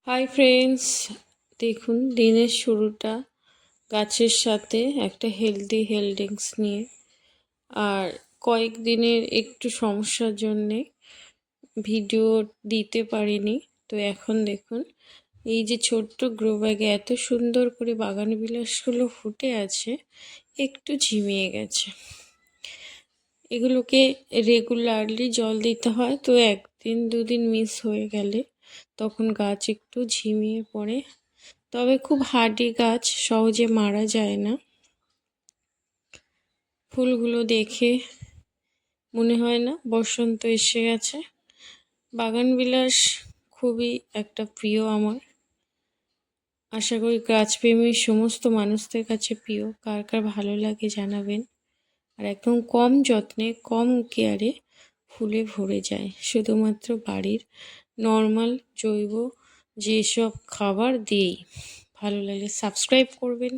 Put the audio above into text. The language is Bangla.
হাই ফ্রেন্ডস, দেখুন দিনের শুরুটা গাছের সাথে একটা হেলথ নিয়ে। আর কয়েকদিনের একটু সমস্যার জন্যে ভিডিও দিতে পারিনি। তো এখন দেখুন এই যে ছোট্ট গ্রো ব্যাগে এত সুন্দর করে বাগান বিলাসগুলো ফুটে আছে, একটু ঝিমিয়ে গেছে। এগুলোকে রেগুলারলি জল দিতে হয়, তো একদিন দুদিন মিস হয়ে গেলে তখন গাছ একটু ঝিমিয়ে পড়ে। তবে খুব হার্ডি গাছ, সহজে মারা যায় না। ফুলগুলো দেখে মনে হয় না বসন্ত এসে গেছে। বাগানবিলাস খুবই একটা প্রিয় আমার। আশা করি গাছপ্রেমী সমস্ত মানুষদের কাছে প্রিয়। কার কার ভালো লাগে জানাবেন। আর একদম কম যত্নে, কম কেয়ারে ফুলে ভরে যায়, শুধুমাত্র বাড়ির নর্মাল জৈব যেসব খাবার দিয়েই। ভালো লাগলে সাবস্ক্রাইব করবেন।